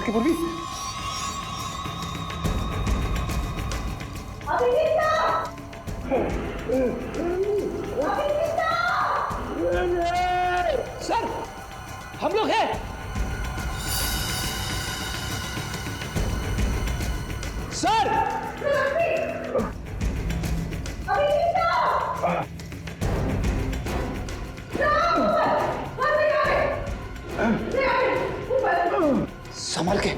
के पूर्वी। सर, हम लोग हैं। सर, संभल के।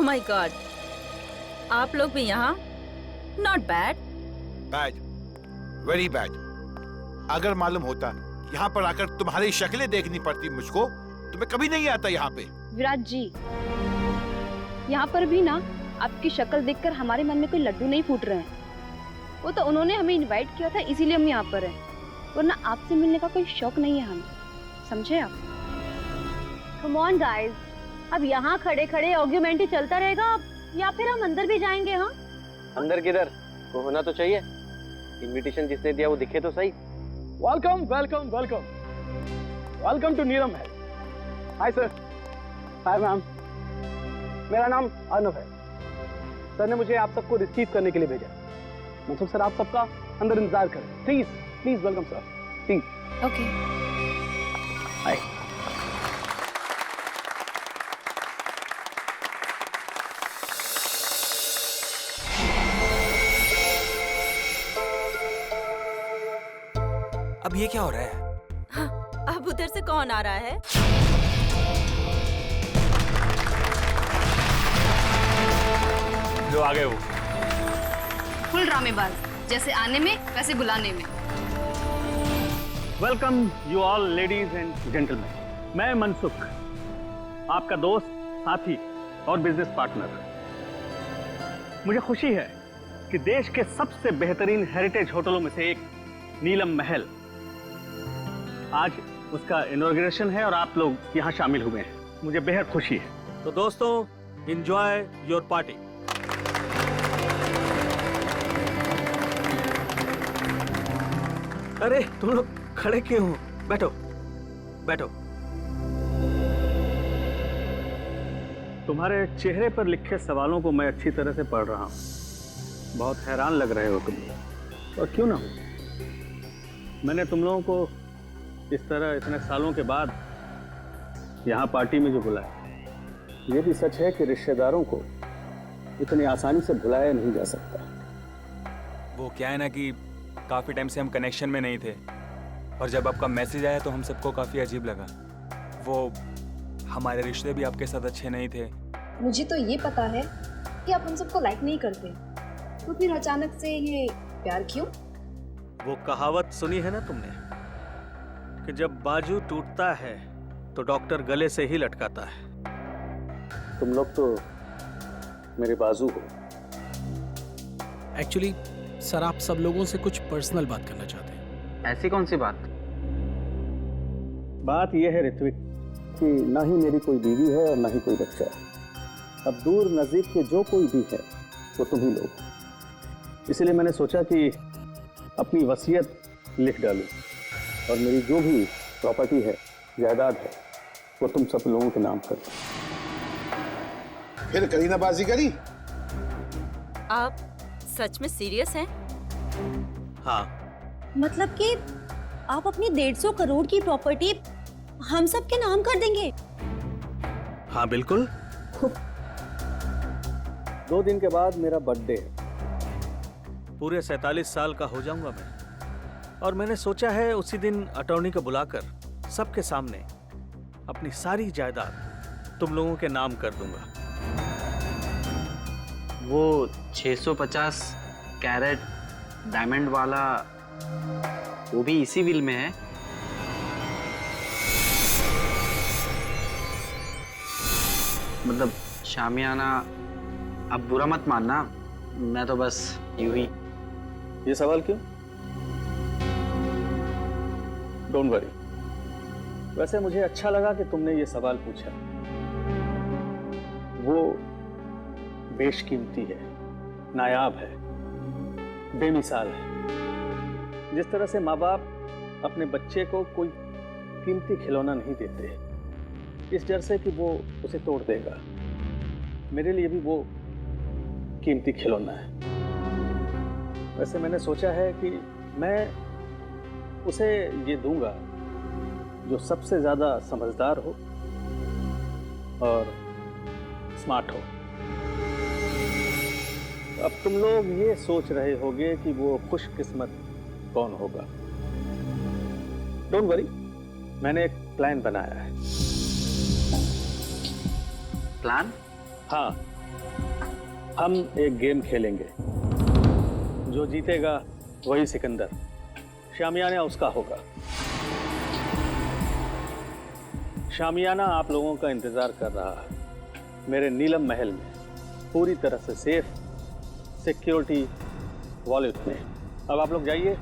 माय गॉड, आप लोग भी यहाँ? Not bad. Bad, very bad. अगर मालूम होता यहाँ पर आकर तुम्हारी शक्लें देखनी पड़ती मुझको तो मैं कभी नहीं आता यहाँ पे। विराट जी, यहाँ पर भी ना आपकी शक्ल देखकर हमारे मन में कोई लड्डू नहीं फूट रहे हैं। वो तो उन्होंने हमें इनवाइट किया था, इसीलिए हम यहाँ पर हैं, वरना आपसे मिलने का कोई शौक नहीं है हमें, समझे आप? कम ऑन गाइस, अब यहाँ खड़े खड़े आर्ग्यूमेंट ही चलता रहेगा या फिर हम अंदर भी जाएंगे? हाँ, अंदर किधर? वो होना तो चाहिए। इनविटेशन जिसने दिया वो दिखे तो सही। Welcome welcome welcome welcome to नीरम है। Hi sir. Hi ma'am. मेरा नाम अर्नव है। सर ने मुझे आप सबको रिसीव करने के लिए भेजा। मनसुख सर, आप सबका अंदर इंतजार करें। Please please welcome sir, please. Okay. Hi. अब ये क्या हो रहा है? हाँ, अब उधर से कौन आ रहा है? जो आ गए वो फुल ड्रामेबाज, जैसे आने में वैसे बुलाने में। Welcome you all ladies and gentleman. मैं मनसुख, आपका दोस्त, साथी और बिजनेस पार्टनर। मुझे खुशी है कि देश के सबसे बेहतरीन हेरिटेज होटलों में से एक नीलम महल, आज उसका इनॉग्रेशन है और आप लोग यहाँ शामिल हुए हैं। मुझे बेहद खुशी है। तो दोस्तों, एंजॉय योर पार्टी। अरे तुम लोग खड़े क्यों हो? बैठो बैठो। तुम्हारे चेहरे पर लिखे सवालों को मैं अच्छी तरह से पढ़ रहा हूँ। बहुत हैरान लग रहे हो तुम लोग, और क्यों ना हो। मैंने तुम लोगों को इस तरह इतने सालों के बाद यहाँ पार्टी में जो बुलाया, ये भी सच है कि रिश्तेदारों को इतनी आसानी से भुलाया नहीं जा सकता। वो क्या है ना कि काफी टाइम से हम कनेक्शन में नहीं थे, और जब आपका मैसेज आया तो हम सबको काफी अजीब लगा। वो हमारे रिश्ते भी आपके साथ अच्छे नहीं थे। मुझे तो ये पता है कि आप हम सबको लाइक नहीं करते, तो फिर अचानक से ये प्यार क्यों? वो कहावत सुनी है ना तुमने कि जब बाजू टूटता है तो डॉक्टर गले से ही लटकाता है। तुम लोग तो मेरे बाजू हो। एक्चुअली सर, आप सब लोगों से कुछ पर्सनल बात करना चाहते हैं। ऐसी कौन सी बात? बात यह है ऋत्विक कि ना ही मेरी कोई बीवी है और ना ही कोई बच्चा है। अब दूर नजदीक के जो कोई भी है वो तुम ही लोग हो। इसलिए मैंने सोचा कि अपनी वसीयत लिख डालूं और मेरी जो भी प्रॉपर्टी है, जायदाद है, वो तुम सब लोगों के नाम कर दूं। फिर करीना बाजी करी? आप सच में सीरियस हैं? हाँ, मतलब कि आप अपनी 150 करोड़ की प्रॉपर्टी हम सब के नाम कर देंगे? हाँ बिल्कुल। 2 दिन के बाद मेरा बर्थडे है। पूरे 47 साल का हो जाऊंगा मैं, और मैंने सोचा है उसी दिन अटॉर्नी को बुलाकर सबके सामने अपनी सारी जायदाद तुम लोगों के नाम कर दूंगा। वो 650 कैरेट डायमंड वाला, वो भी इसी विल में है? मतलब शामियाना, अब बुरा मत मानना, मैं तो बस यूं ही। ये सवाल क्यों? Don't worry. वैसे मुझे अच्छा लगा कि तुमने ये सवाल पूछा। वो बेशकीमती है, नायाब है, बेमिसाल है। जिस तरह से माँ बाप अपने बच्चे को कोई कीमती खिलौना नहीं देते, इस डर से कि वो उसे तोड़ देगा, मेरे लिए भी वो कीमती खिलौना है। वैसे मैंने सोचा है कि मैं उसे ये दूंगा जो सबसे ज्यादा समझदार हो और स्मार्ट हो। अब तुम लोग ये सोच रहे होगे कि वो खुशकिस्मत कौन होगा। डोंट वरी, मैंने एक प्लान बनाया है। प्लान? हाँ, हम एक गेम खेलेंगे। जो जीतेगा वही सिकंदर, शामियाना उसका होगा। शामियाना आप लोगों का इंतजार कर रहा है मेरे नीलम महल में, पूरी तरह से सेफ, सिक्योरिटी वॉलेट में। अब आप लोग जाइए,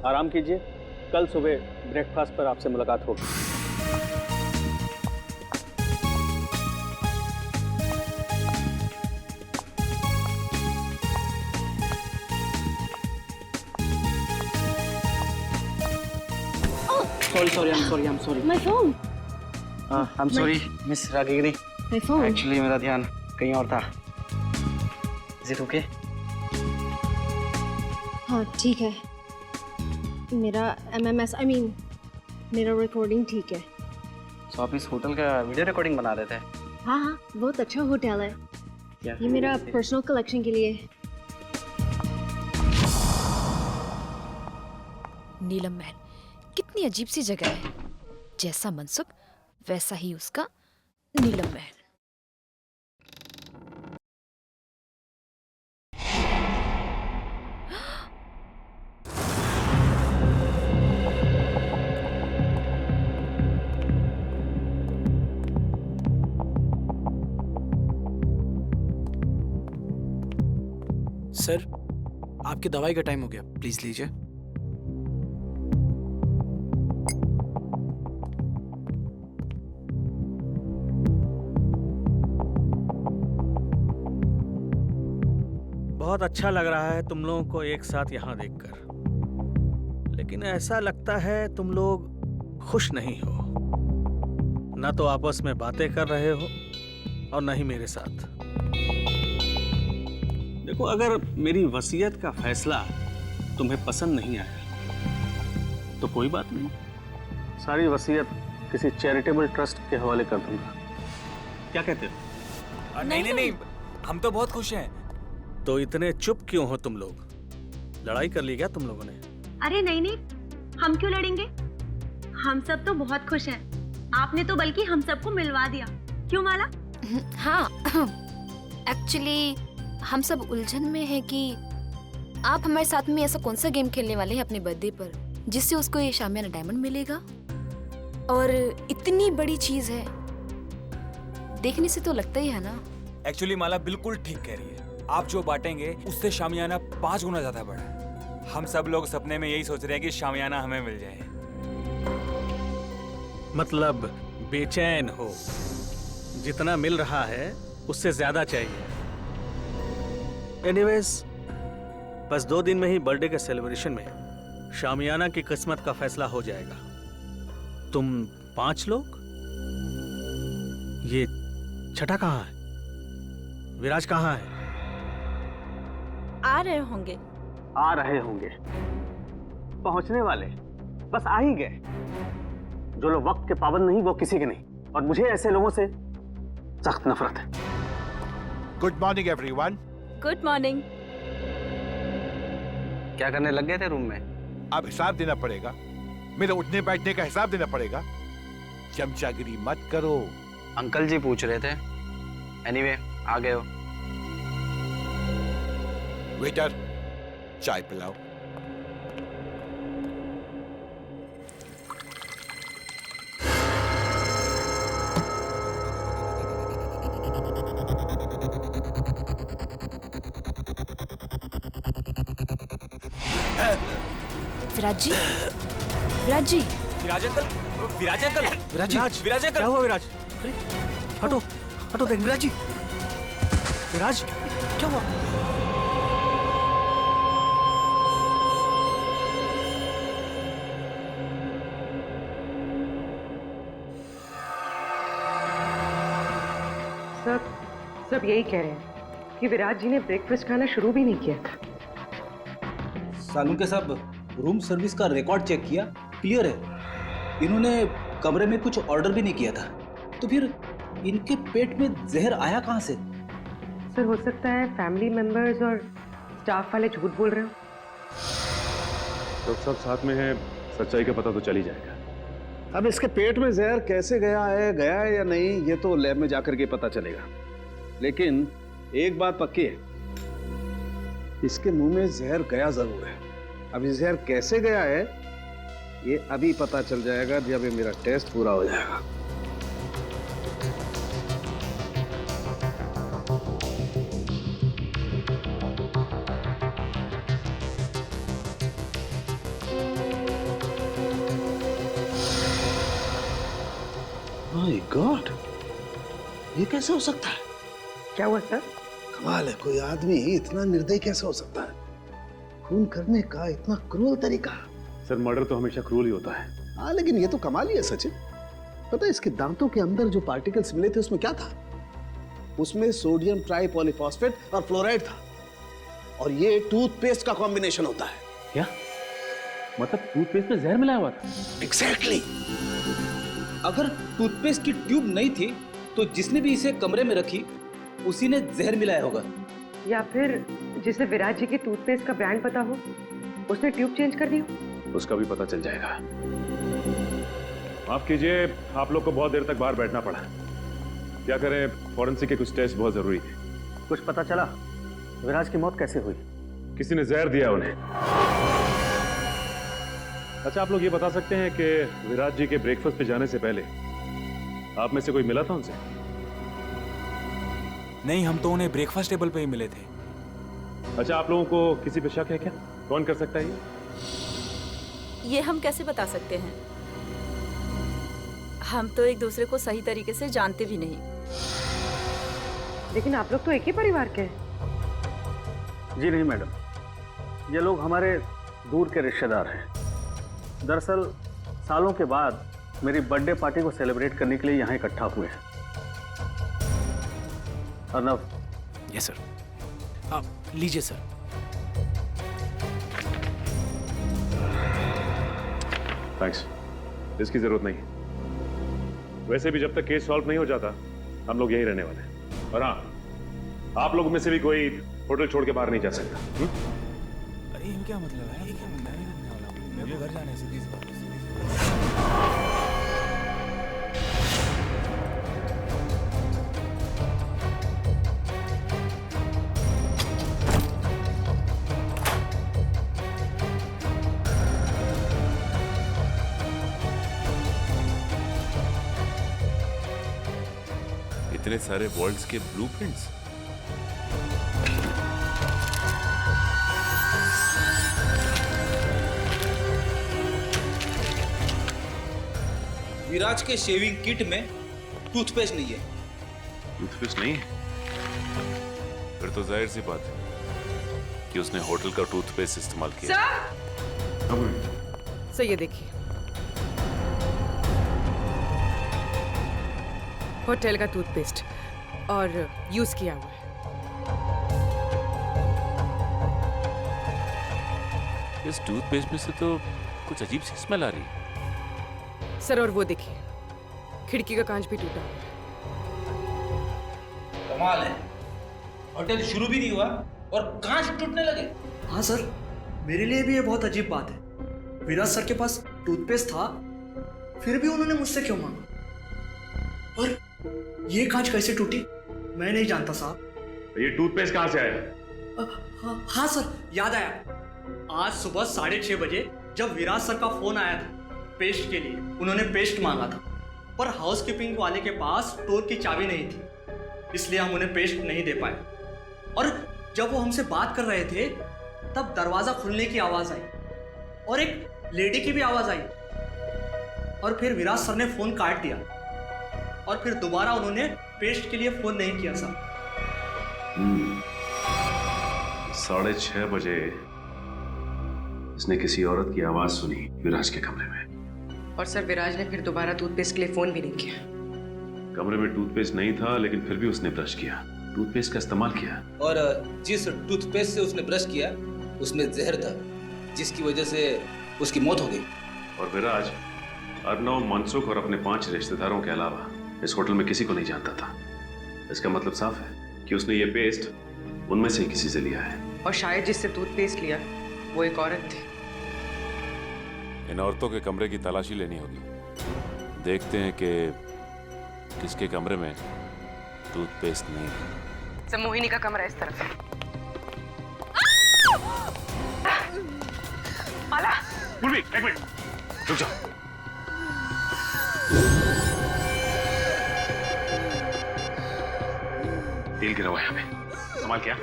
आराम कीजिए। कल सुबह ब्रेकफास्ट पर आपसे मुलाकात होगी। I'm sorry. My phone. I'm sorry, Miss Ragigiri. My phone. Actually, मेरा ध्यान कहीं और था। Is it okay? हाँ ठीक है। मेरा MMS, मेरा रिकॉर्डिंग ठीक है। So आप इस होटल का वीडियो रिकॉर्डिंग बना रहे थे? हाँ हाँ, बहुत अच्छा होटल है। क्या? ये मेरा पर्सनल कलेक्शन के लिए। नीलम महल कितनी अजीब सी जगह है। जैसा मनसुख वैसा ही उसका नीलम महल। सर, आपकी दवाई का टाइम हो गया, प्लीज लीजिए। बहुत अच्छा लग रहा है तुम लोगों को एक साथ यहाँ देखकर, लेकिन ऐसा लगता है तुम लोग खुश नहीं हो। ना तो आपस में बातें कर रहे हो और न ही मेरे साथ। देखो, अगर मेरी वसीयत का फैसला तुम्हें पसंद नहीं आया तो कोई बात नहीं, सारी वसीयत किसी चैरिटेबल ट्रस्ट के हवाले कर दूंगा। क्या कहते हो? नहीं, हम तो बहुत खुश हैं। तो इतने चुप क्यों हो तुम लोग? लड़ाई कर ली क्या तुम लोगों ने? अरे नहीं, हम क्यों लड़ेंगे? हम सब तो बहुत खुश हैं। आपने तो बल्कि हम सबको मिलवा दिया, क्यों माला? हाँ, एक्चुअली हम सब उलझन में हैं कि आप हमारे साथ में ऐसा कौन सा गेम खेलने वाले हैं अपने बर्थडे पर जिससे उसको ये शामियाना डायमंड मिलेगा। और इतनी बड़ी चीज है, देखने से तो लगता ही है ना। एक्चुअली माला बिल्कुल ठीक कह रही है। आप जो बांटेंगे उससे शामियाना 5 गुना ज्यादा बड़ा है। हम सब लोग सपने में यही सोच रहे हैं कि शामियाना हमें मिल जाए। मतलब बेचैन हो, जितना मिल रहा है उससे ज्यादा चाहिए। एनीवेज, बस 2 दिन में ही बर्थडे के सेलिब्रेशन में शामियाना की किस्मत का फैसला हो जाएगा। तुम 5 लोग, ये छठा कहाँ है? विराज कहाँ है? आ रहे होंगे। आ रहे होंगे, पहुंचने वाले, बस आ ही गए। जो लोग वक्त के पाबंद नहीं वो किसी के नहीं, और मुझे ऐसे लोगों से सख्त नफरत है। Good morning everyone. Good morning. क्या करने लग गए थे रूम में? अब हिसाब देना पड़ेगा, मेरे उठने बैठने का हिसाब देना पड़ेगा। चमचागिरी मत करो। अंकल जी पूछ रहे थे। एनीवे, आ गए हो। वेटर, चाय पिलाओ। विराज जी, विराज जी, विराज अंकल, विराज अंकल, विराज अंकल, क्या हुआ विराज? अरे, हटो हटो, देख विराज जी। विराज, क्या हुआ? सब यही कह रहे हैं कि विराज जी ने ब्रेकफास्ट खाना शुरू भी नहीं किया था। सालू के साहब, रूम सर्विस का रिकॉर्ड चेक किया, क्लियर है। इन्होंने कमरे में कुछ ऑर्डर भी नहीं किया था, तो फिर इनके पेट में जहर आया कहाँ से? सर, हो सकता है फैमिली मेंबर्स और स्टाफ वाले झूठ बोल रहे हो। तो सब साथ में है, सच्चाई का पता तो चल ही जाएगा। अब इसके पेट में जहर कैसे गया है या नहीं, ये तो लैब में जाकर के पता चलेगा। लेकिन एक बात पक्की है, इसके मुंह में जहर गया जरूर है। अब ये जहर कैसे गया है ये अभी पता चल जाएगा जब ये मेरा टेस्ट पूरा हो जाएगा। माय गॉड, ये कैसे हो सकता है? क्या हुआ सर? कमाल है, कोई आदमी इतना निर्दयी कैसे हो सकता है? खून करने का इतना क्रूर तरीका। सर, मर्डर तो हमेशा क्रूर ही होता है। हाँ, लेकिन ये तो कमाल ही है सचिन। पता है इसके दांतों के अंदर जो पार्टिकल्स मिले थे उसमें क्या था? उसमें सोडियम ट्राइपॉलीफॉस्फेट और फ्लोराइड था, और ये टूथपेस्ट का कॉम्बिनेशन होता है। क्या मतलब टूथपेस्ट में जहर मिलाया हुआ था? एग्जैक्टली। अगर टूथपेस्ट की ट्यूब नहीं थी तो जिसने भी इसे कमरे में रखी उसी ने जहर मिलाया होगा। या फिर जिसे विराज जी के टूथपेस्ट का ब्रांड पता हो उसने ट्यूब चेंज कर दी हो। उसका भी पता चल जाएगा। माफ कीजिए, आप लोग को बहुत देर तक बाहर बैठना पड़ा। क्या करें, फॉरेंसिक के कुछ टेस्ट बहुत जरूरी थे। कुछ पता चला विराज की मौत कैसे हुई? किसी ने जहर दिया उन्हें। अच्छा, आप लोग ये बता सकते हैं कि विराज जी के ब्रेकफास्ट पे जाने से पहले आप में से कोई मिला था उनसे? नहीं, हम तो उन्हें ब्रेकफास्ट टेबल पे ही मिले थे। अच्छा, आप लोगों को किसी पे शक है क्या? कौन कर सकता है ये हम कैसे बता सकते हैं? हम तो एक दूसरे को सही तरीके से जानते भी नहीं। लेकिन आप लोग तो एक ही परिवार के हैं। जी नहीं मैडम, ये लोग हमारे दूर के रिश्तेदार हैं। दरअसल सालों के बाद मेरी बर्थडे पार्टी को सेलिब्रेट करने के लिए यहाँ इकट्ठा हुए हैं। अर्नव। Yes sir. आप लीजिए सर। थैंक्स, इसकी जरूरत नहीं। वैसे भी जब तक केस सॉल्व नहीं हो जाता हम लोग यहीं रहने वाले हैं। और हाँ, आप लोगों में से भी कोई होटल छोड़ के बाहर नहीं जा सकता। अरे ये क्या मतलब है? ये क्या मैं नहीं रुकने वाला हूँ। मेरे को घर जाने से प्लीज। इतने सारे वर्ल्ड्स के ब्लूप्रिंट्स। विराज के शेविंग किट में टूथपेस्ट नहीं है। टूथपेस्ट नहीं है? फिर तो जाहिर सी बात है कि उसने होटल का टूथपेस्ट इस्तेमाल किया। सर ये देखिए, होटल का टूथपेस्ट और यूज किया हुआ है। इस टूथपेस्ट में से तो कुछ अजीब सी स्मेल आ रही है। सर और वो देखिए, खिड़की का कांच भी टूटा हुआ है। कमाल है, होटल शुरू भी नहीं हुआ और कांच टूटने लगे। हाँ सर, मेरे लिए भी ये बहुत अजीब बात है। विराज सर के पास टूथपेस्ट था, फिर भी उन्होंने मुझसे क्यों मांगा? और ये कांच कैसे टूटी मैं नहीं जानता साहब। ये टूथपेस्ट कहाँ से आया? हाँ सर, याद आया। आज सुबह 6:30 बजे जब विराज सर का फोन आया था पेस्ट के लिए, उन्होंने पेस्ट मांगा था, पर हाउसकीपिंग वाले के पास स्टोर की चाबी नहीं थी, इसलिए हम उन्हें पेस्ट नहीं दे पाए। और जब वो हमसे बात कर रहे थे तब दरवाजा खुलने की आवाज आई और एक लेडी की भी आवाज आई, और फिर विराज सर ने फोन काट दिया और फिर दोबारा उन्होंने पेस्ट के लिए फोन नहीं किया सर। 6:30 बजे इसने किसी औरत की आवाज सुनी विराज के कमरे में। और सर विराज ने फिर दोबारा टूथपेस्ट के लिए फोन भी नहीं किया। कमरे में टूथपेस्ट नहीं था, लेकिन फिर भी उसने ब्रश किया, टूथपेस्ट का इस्तेमाल किया। और जिस टूथपेस्ट से उसने ब्रश किया उसमें जहर था, जिसकी वजह से उसकी मौत हो गई। और विराज अर्नव, मनसुख और अपने 5 रिश्तेदारों के अलावा इस होटल में किसी को नहीं जानता था। इसका मतलब साफ है कि उसने ये पेस्ट उनमें से किसी से लिया है। और शायद जिससे टूथपेस्ट लिया वो एक औरत थी। इन औरतों के कमरे की तलाशी लेनी होगी। देखते हैं कि किसके कमरे में टूथपेस्ट नहीं है। सर मोहिनी का कमरा इस तरफ है। माला, एक मिनट रुक जाओ। तेल गिरा हुआ है यहाँ पे, संभाल क्या?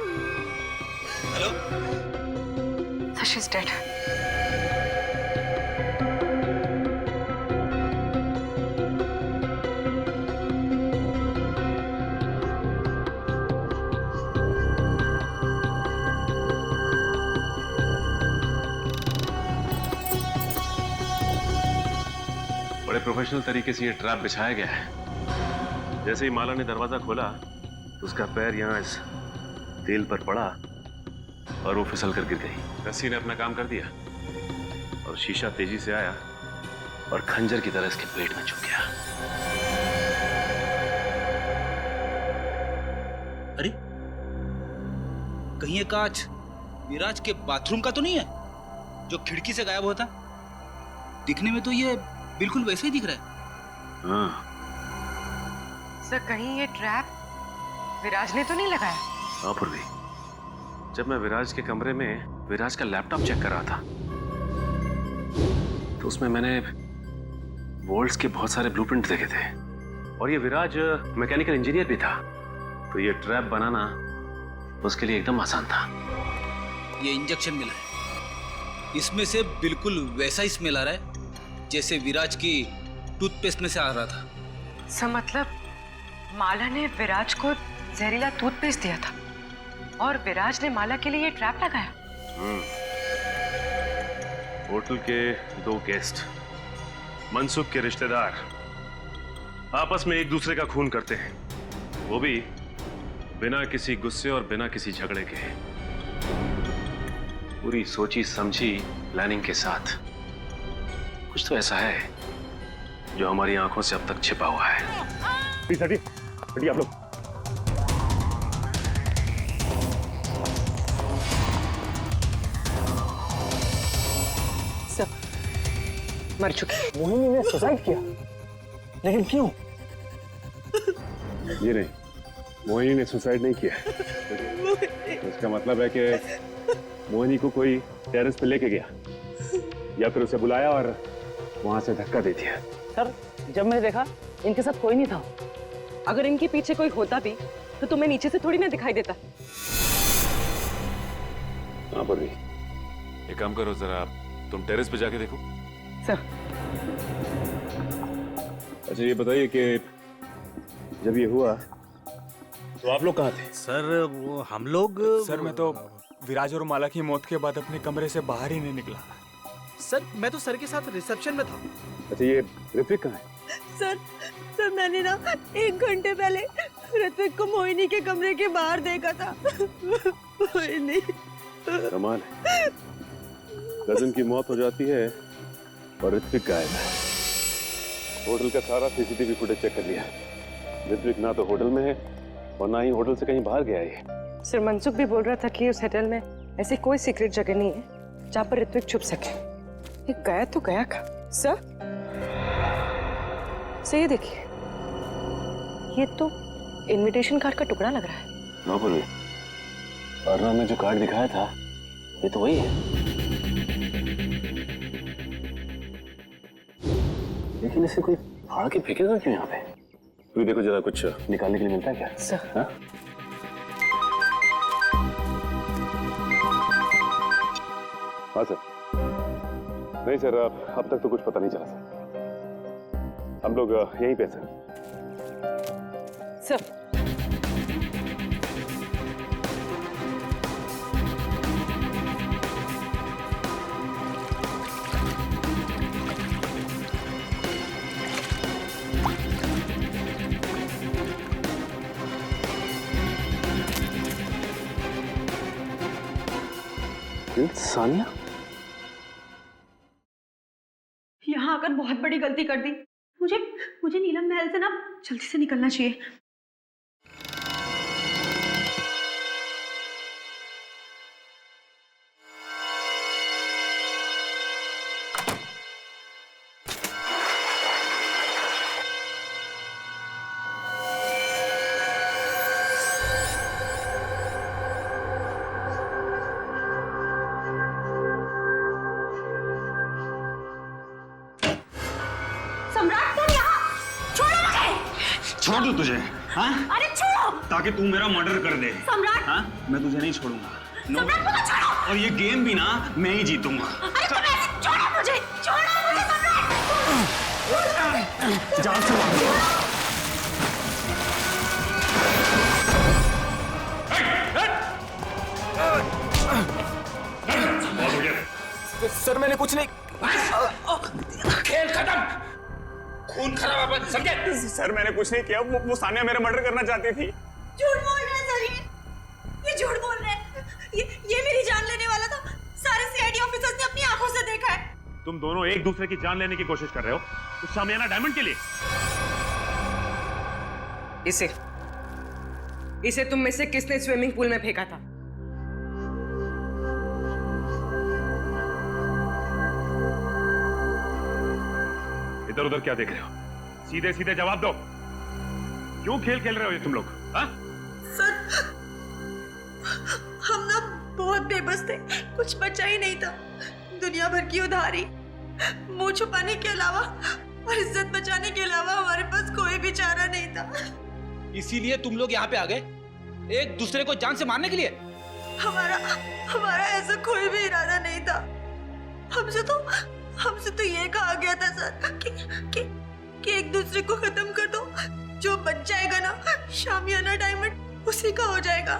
Hello sir, she is dead. बड़े प्रोफेशनल तरीके से ये ट्रैप बिछाया गया है। जैसे ही माला ने दरवाजा खोला, उसका पैर यहाँ इस तेल पर पड़ा और वो फिसल कर गिर गई। रस्सी ने अपना काम कर दिया और शीशा तेजी से आया और खंजर की तरह इसके पेट में चुभ गया। अरे कहीं ये कांच विराज के बाथरूम का तो नहीं है जो खिड़की से गायब होता? दिखने में तो ये बिल्कुल वैसे ही दिख रहा है। हाँ सर, कहीं ये ट्रैप विराज ने तो नहीं लगाया? हाँ पूर्वी, जब मैं विराज के कमरे में विराज का लैपटॉप चेक कर रहा था तो उसमें मैंने वोल्ट्स के बहुत सारे ब्लूप्रिंट देखे थे। और ये विराज मैकेनिकल इंजीनियर भी था, तो ये ट्रैप बनाना उसके लिए एकदम आसान था। ये इंजेक्शन मिला है, इसमें से बिल्कुल वैसा ही स्मेल आ रहा है जैसे विराज की टूथपेस्ट में से आ रहा था। सर मतलब माला ने विराज को जहरीला टूथपेस्ट दिया था और विराज ने माला के लिए ये ट्रैप लगाया। होटल के 2 गेस्ट, मनसुख के रिश्तेदार, आपस में एक दूसरे का खून करते हैं, वो भी बिना किसी गुस्से और बिना किसी झगड़े के, पूरी सोची समझी प्लानिंग के साथ। कुछ तो ऐसा है जो हमारी आंखों से अब तक छिपा हुआ है। प्लीज हटिए आप लोग। सब मर चुके। मोहिनी ने सुसाइड किया, लेकिन क्यों? ये नहीं, मोहिनी ने सुसाइड नहीं किया। इसका मतलब है कि मोहिनी को कोई टेरेस पे लेके गया या फिर उसे बुलाया और वहां से धक्का दे दिया। सर, जब मैंने देखा इनके साथ कोई नहीं था। अगर इनके पीछे कोई होता भी तो तुम्हें नीचे से थोड़ी ना दिखाई देता। हाँ पर भी एक काम करो, जरा तुम टेरेस पे जाके देखो। सर अच्छा ये बताइए कि जब ये हुआ तो आप लोग कहाँ थे? सर वो हम लोग, सर मैं तो विराज और माला की मौत के बाद अपने कमरे से बाहर ही नहीं निकला। सर मैं तो सर के साथ रिसेप्शन में था। अच्छा ये ऋत्विक कहाँ है? सर मैंने ना 1 घंटे पहले ऋत्विक को मोहिनी के कमरे के बाहर देखा था। मोहिनी। कमाल है, कजन की मौत हो जाती है और ऋत्विक गायब है। होटल का सारा सीसीटीवी फुटेज चेक कर लिया, ऋत्विक ना तो होटल में है और ना ही होटल से कहीं बाहर गया है। सर मनसुख भी बोल रहा था कि उस होटल में ऐसी कोई सीक्रेट जगह नहीं है जहाँ पर ऋत्विक छुप सके। ये गया तो गया कहाँ? सर ये देखिए, ये तो इनविटेशन कार्ड का टुकड़ा लग रहा है। ना बोलिए, अर्णव ने जो कार्ड दिखाया था ये तो वही है, लेकिन इसे कोई फाड़ के फेंकेगा क्यों यहाँ पे? तो देखो जरा, कुछ निकालने के लिए मिलता है क्या? सर हाँ? हाँ सर। नहीं सर, अब तक तो कुछ पता नहीं चला सर। हम लोग यहीं पे सर। सर सानिया यहाँ आकर बहुत बड़ी गलती कर दी। मुझे नीलम महल से ना जल्दी से निकलना चाहिए। छोड़ दूं तुझे? हाँ? अरे छोड़ो! ताकि तू मेरा मर्डर कर दे। सम्राट! हाँ? मैं तुझे नहीं छोड़ूंगा। सम्राट मुझे छोड़ो! और ये गेम भी ना मैं ही जीतूंगा। अरे तुम ऐसे छोड़ो मुझे सम्राट! जान से सर मैंने कुछ नहीं। खेल खत्म, खून खराब है, समझे? सर मैंने कुछ नहीं किया, वो सानिया मेरा मर्डर करना चाहती थी। झूठ बोल रहे हैं सर, ये झूठ बोल रहे हैं। ये मेरी जान लेने वाला था। सारे सीआईडी ऑफिसर्स ने अपनी आंखों से देखा है। तुम दोनों एक दूसरे की जान लेने की कोशिश कर रहे हो उस शामियाना डायमंड के लिए। इसे तुम में से किसने स्विमिंग पूल में फेंका था? इधर उधर क्या देख रहे हो? सीधे सीधे जवाब दो, क्यों खेल खेल रहे हो ये तुम लोग? हाँ? सर हम ना बहुत बेबस थे, कुछ बचा ही नहीं था। दुनिया भर की उधारी, मुंह छुपाने के अलावा और इज्जत बचाने के अलावा हमारे पास कोई भी चारा नहीं था। इसीलिए तुम लोग यहाँ पे आ गए, एक दूसरे को जान से मारने के लिए? हमारा हमारा ऐसा कोई भी इरादा नहीं था। हमसे तो ये कहा गया था सर कि एक दूसरे को खत्म कर दो, जो बच जाएगा ना शामियाना डायमंड उसी का हो जाएगा।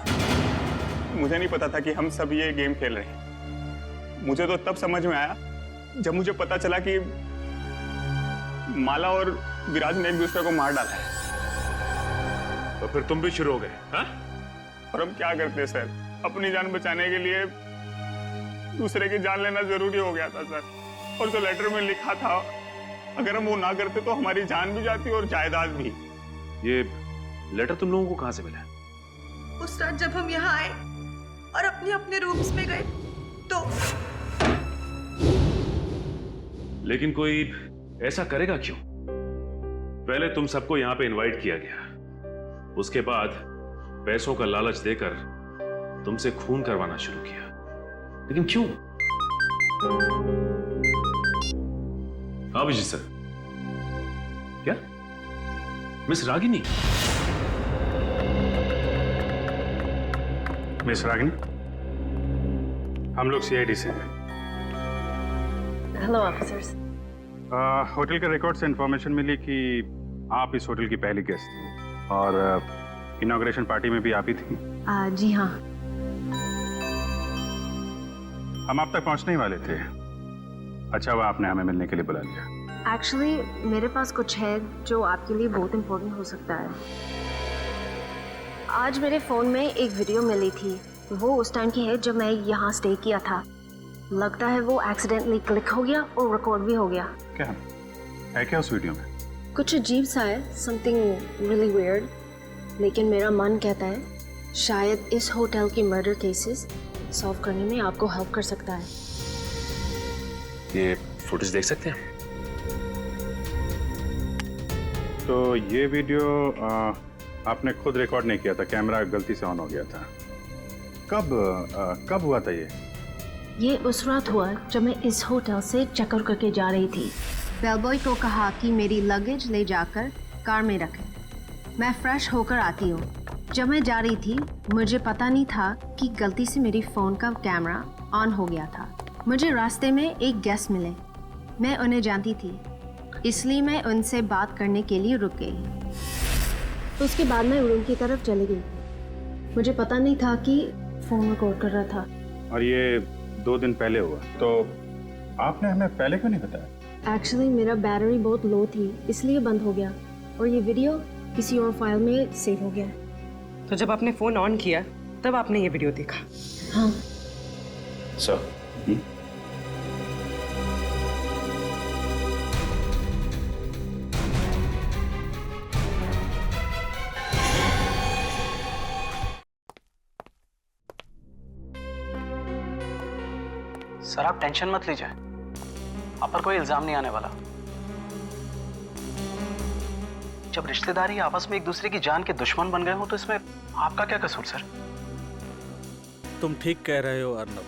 मुझे नहीं पता था कि हम सब ये गेम खेल रहे हैं। मुझे तो तब समझ में आया जब मुझे पता चला कि माला और विराज ने एक दूसरे को मार डाला है। तो फिर तुम भी शुरू हो गए? हाँ? और हम क्या करते सर, अपनी जान बचाने के लिए दूसरे की जान लेना जरूरी हो गया था सर। और जो लेटर में लिखा था, अगर हम वो ना करते तो हमारी जान भी जाती और जायदाद भी। ये लेटर तुम लोगों को कहां से मिला? उस रात जब हम यहाँ आए और अपने अपने रूम्स में गए तो। लेकिन कोई ऐसा करेगा क्यों? पहले तुम सबको यहां पे इनवाइट किया गया, उसके बाद पैसों का लालच देकर तुमसे खून करवाना शुरू किया। लेकिन क्यों? अभिजीत सर, क्या मिस रागिनी? मिस रागिनी, हम लोग सीआईडी से हैं। Hello officers. होटल के रिकॉर्ड से इंफॉर्मेशन मिली कि आप इस होटल की पहली गेस्ट थी और इनॉग्रेशन पार्टी में भी आप ही थी। जी हाँ। हम आप तक पहुंचने ही वाले थे। अच्छा हुआ आपने हमें मिलने के लिए बुला लिया। एक्चुअली मेरे पास कुछ है जो आपके लिए बहुत इम्पोर्टेंट हो सकता है। आज मेरे फ़ोन में एक वीडियो मिली थी, वो उस टाइम की है जब मैं यहाँ स्टे किया था। लगता है वो एक्सीडेंटली क्लिक हो गया और रिकॉर्ड भी हो गया। क्या है क्या उस वीडियो में? कुछ अजीब सा है, समथिंग रियली वियर्ड। लेकिन मेरा मन कहता है शायद इस होटल की मर्डर केसेस सॉल्व करने में आपको हेल्प कर सकता है। ये फुटेज देख सकते हैं? तो ये वीडियो आपने खुद रिकॉर्ड नहीं किया था, कैमरा गलती से ऑन हो गया था। कब हुआ था ये उस रात हुआ जब मैं इस होटल से चेकआउट करके जा रही थी। बेलबॉय को कहा कि मेरी लगेज ले जाकर कार में रखें, मैं फ्रेश होकर आती हूँ। जब मैं जा रही थी मुझे पता नहीं था कि गलती से मेरी फ़ोन का कैमरा ऑन हो गया था। मुझे रास्ते में एक गेस्ट मिले, मैं उन्हें जानती थी, इसलिए मैं उनसे बात करने के लिए रुक गई। उसके बाद मैं रूम की तरफ चली गई। मुझे पता नहीं था कि फ़ोन रिकॉर्ड कर रहा था। और ये 2 दिन पहले हुआ, तो आपने हमें पहले क्यों नहीं बताया? एक्चुअली मेरा बैटरी बहुत लो थी, इसलिए बंद हो गया और ये वीडियो किसी और फाइल में सेव हो गया। तो जब आपने फोन ऑन किया तब आपने ये वीडियो देखा? हाँ सर। सर आप टेंशन मत लीजिए, आप पर कोई इल्जाम नहीं आने वाला। जब रिश्तेदारी आपस में एक दूसरे की जान के दुश्मन बन गए हो तो इसमें आपका क्या कसूर सर? तुम ठीक कह रहे हो अर्नब।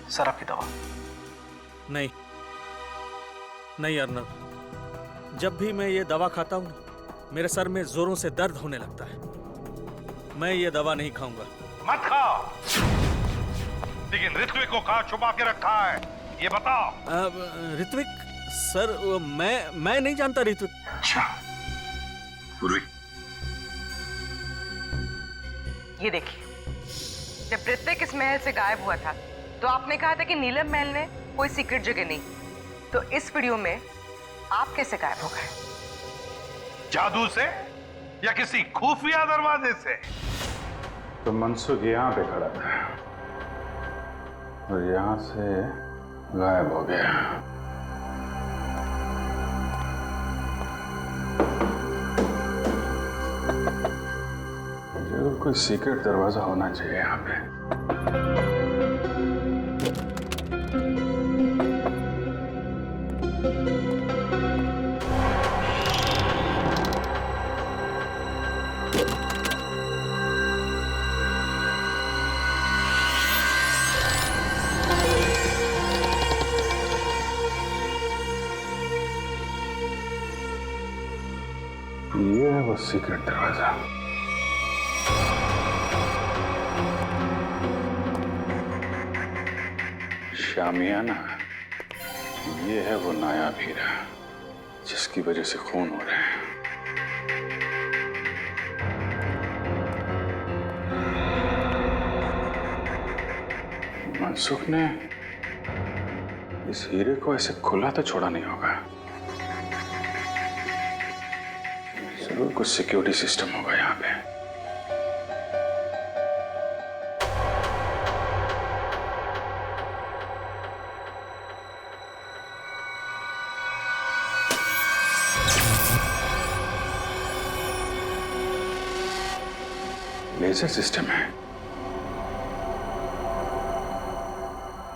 सर आपकी दवा। नहीं नहीं अर्नब, जब भी मैं ये दवा खाता हूँ मेरे सर में जोरों से दर्द होने लगता है। मैं ये दवा नहीं खाऊंगा। मत खाओ, लेकिन ऋत्विक को कहाँ छुपा के रखा है ये बताओ। ऋत्विक सर, मैं नहीं जानता ऋत्विक। अच्छा पूर्वी, ये देखिए, जब ऋत्विक इस महल से गायब हुआ था तो आपने कहा था कि नीलम महल में कोई सीक्रेट जगह नहीं। तो इस वीडियो में आप कैसे गायब हो गए? जादू से या किसी खुफिया दरवाजे से? तो मनसुख यहाँ पे खड़ा था और यहाँ से गायब हो गया। जरूर कोई सीक्रेट दरवाजा होना चाहिए यहाँ पे। ये है वो सीक्रेट दरवाजा। शामियाना, ये है वो नायाब हीरा जिसकी वजह से खून हो रहा है। मनसुख ने इस हीरे को ऐसे खुला तो छोड़ा नहीं होगा। जरूर कुछ सिक्योरिटी सिस्टम होगा यहाँ पे। लेजर सिस्टम है।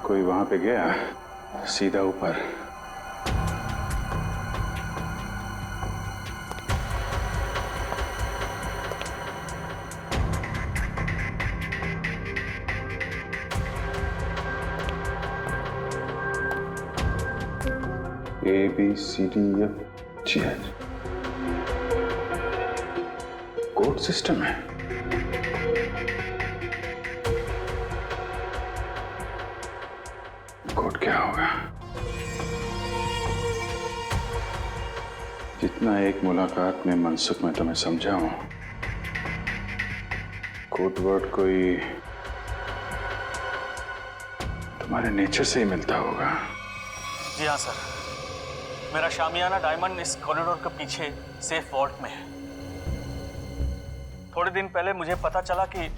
कोई वहां पे गया सीधा ऊपर। ABCDFGH कोड सिस्टम है। कोड क्या होगा? जितना एक मुलाकात में मनसुख में तुम्हें समझा हूं, कोड वर्ड कोई तुम्हारे नेचर से ही मिलता होगा। जी हाँ सर, मेरा शामियाना डायमंड इस कॉरिडोर के पीछे सेफ वॉल्ट में है। थोड़े दिन पहले मुझे पता चला कि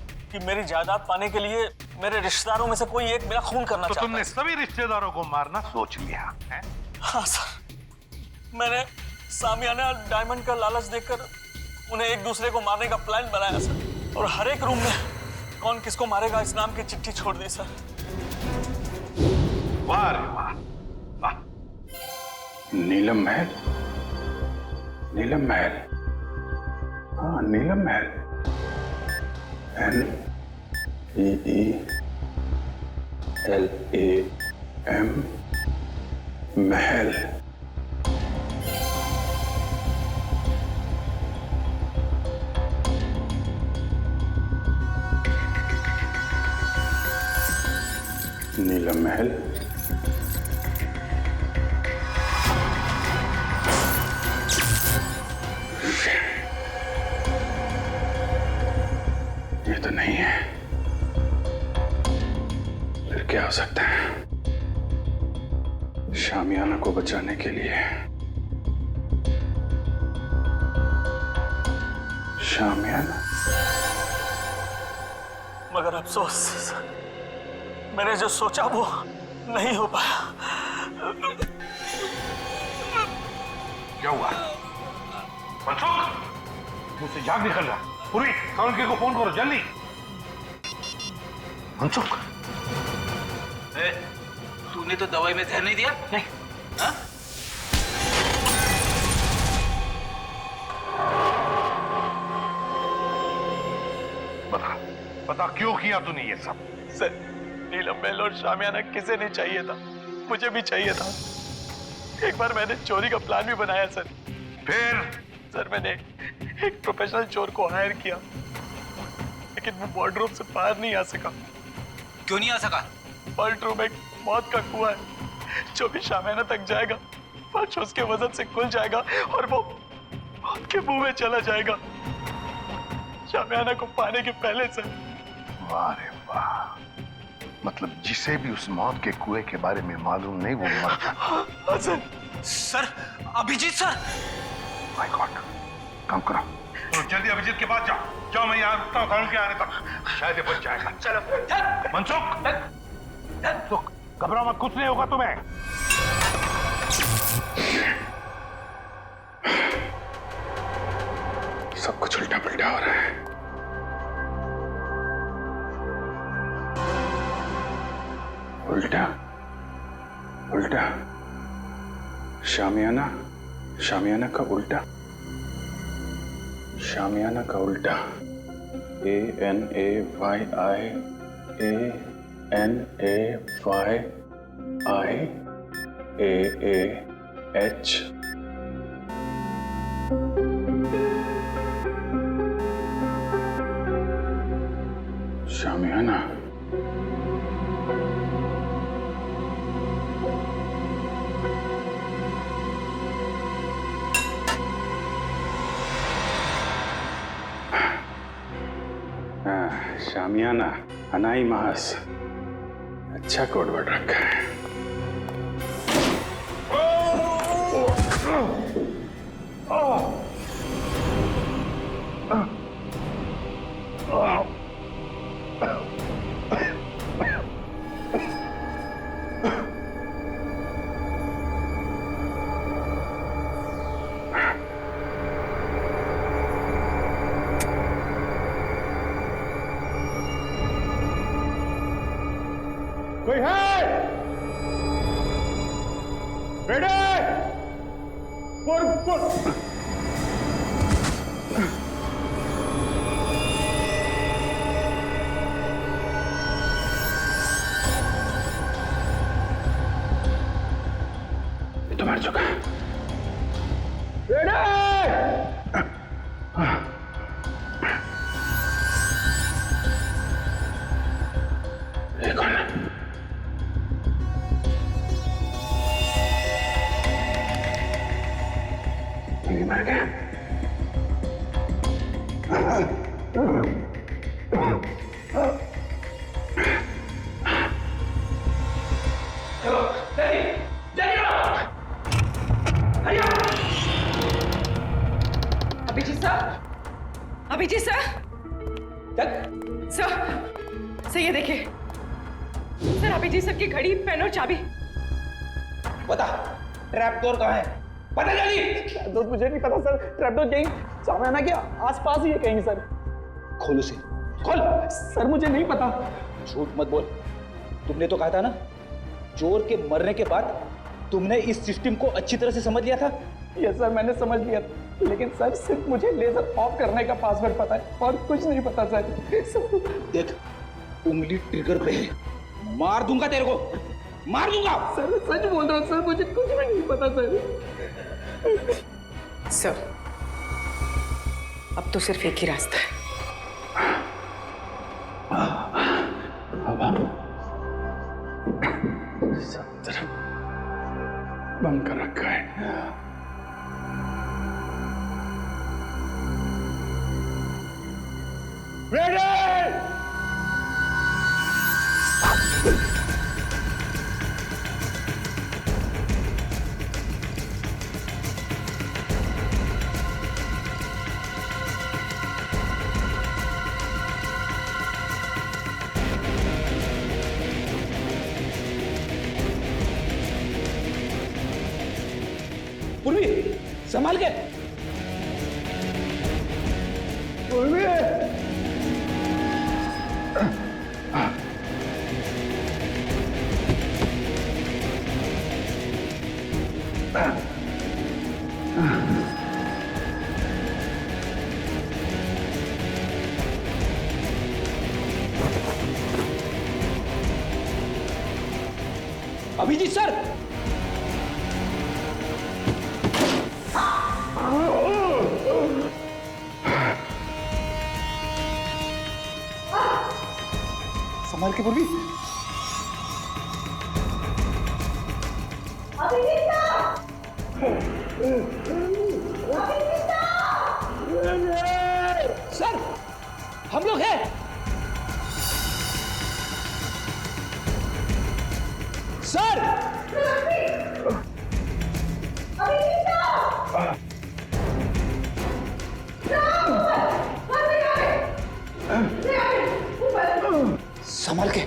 मेरी जायदाद पाने के लिए मेरे रिश्तेदारों में से कोई एक मेरा खून करना चाहता है। तुमने सभी रिश्तेदारों को मारना सोच लिया है? हाँ सर, मैंने शामियाना डायमंड का लालच देकर उन्हें एक दूसरे को मारने का प्लान बनाया सर, और हर एक रूम में कौन किसको मारेगा इस नाम की चिट्ठी छोड़ दी सर। वाह रे वाह। नीलम महल, नीलम महल, हाँ नीलम महल, NEELAM महल। नीलम महल, ये तो नहीं है। फिर क्या हो सकता है? शामियाना को बचाने के लिए शामियाना। मगर अफसोस, मैंने जो सोचा वो नहीं हो पाया। क्या हुआ? मनसुख, मुझसे जाग निकल रहा। पूरी काउंसिल को फोन करो जल्दी। मनसुख, तूने तो दवाई में जहर नहीं दिया? नहीं। हाँ? बता क्यों किया तूने ये सब? सर, नीलम महल और शामियाना किसे नहीं चाहिए था, मुझे भी चाहिए था। एक बार मैंने चोरी का प्लान भी बनाया सर। फिर? सर, मैंने एक प्रोफेशनल चोर को हायर किया, लेकिन वो वार्डरोब से बाहर नहीं आ सका। क्यों नहीं आ सका? वॉल्ट रूम एक मौत का कुआं है, जो भी शामियाना तक जाएगा फर्श उसके वजन से खुल जाएगा और वो मौत के मुंह में चला जाएगा, शामियाना को पाने के पहले सर। वाह रे वाह, मतलब जिसे भी उस मौत के कुएं के बारे में मालूम नहीं वो मर जाता। Sir. Sir, Abhijeet sir. My god, काम करो तो जल्दी अभिजीत के पास जाओ। जाओ, मैं यहाँ रुकता हूँ के आने तक, शायद ये बच जाएगा। चलो। मनसुख, घबराओ मत, कुछ नहीं होगा तुम्हें। सब कुछ उल्टा पुल्टा हो रहा है। उल्टा उल्टा, शामियाना, शामियाना का उल्टा, शामियाना का उल्टा। ANAYANAYAAH। शामियाना, शामियाना, अनाई मास, अच्छा कोडवर्ड रखा है। कोई है? रेडी? पुर। ये तो मर चुका है। रेडी? ये कौन है? ये मर गया। Abhijeet sir, Abhijeet sir, sir ये देखिए सर, अभिजीत सर की घड़ी, पेन और चाबी। बता, ट्रैप डोर कहाँ है? पता जल्दी। ट्रैपडोर मुझे नहीं पता सर, ट्रैपडोर कहीं शामियाना के आसपास ही है कहीं सर। खोल उसे, खोल। सर मुझे नहीं पता। झूठ मत बोल, तुमने तो कहा था ना चोर के मरने के बाद तुमने इस सिस्टम को अच्छी तरह से समझ लिया था। यस सर, मैंने समझ लिया, लेकिन सर सिर्फ मुझे लेजर ऑफ करने का पासवर्ड पता है और कुछ नहीं पता सर। देख, उंगली ट्रिगर पे है, मार दूंगा तेरे को, मार दूंगा। सर मैं सच बोल रहा हूँ सर, मुझे कुछ भी नहीं पता सर, अब तो सिर्फ एक ही रास्ता है। सब तरफ बंद कर रखा है। रेडी? पूर्वी, संभाल के। पूर्वी, अभिजीत सर, संभाल के पूर्वी। सर हम लोग हैं। सर संभाल के।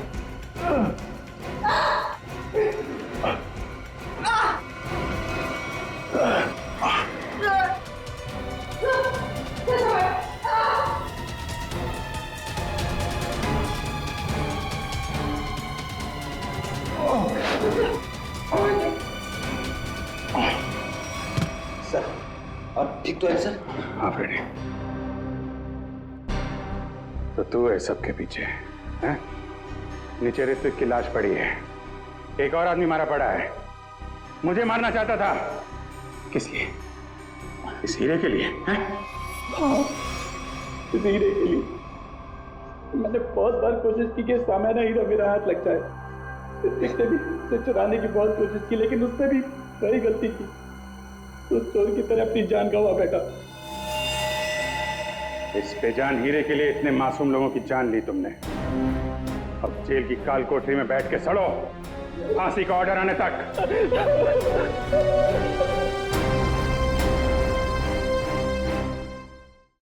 सर अब ठीक तो है सर? हाँ फ्रेडी, तो तू है सबके पीछे हैं? नीचे ऋत्विक की लाश पड़ी है, एक और आदमी मारा पड़ा है, मुझे मारना चाहता था। किस लिए? इस हीरे के लिए हैं? इस हीरे के लिए मैंने बहुत बार कोशिश की कि शामियाना हीरा मेरा हाथ लग जाए। इसने भी उसे चुराने की बहुत कोशिश की, लेकिन उसने भी वही गलती की, तो चोर की तरह अपनी जान गंवा बैठा। इस बेजान हीरे के लिए इतने मासूम लोगों की जान ली तुमने। अब जेल की काल कोठरी में बैठ के सड़ो, फांसी का ऑर्डर आने तक।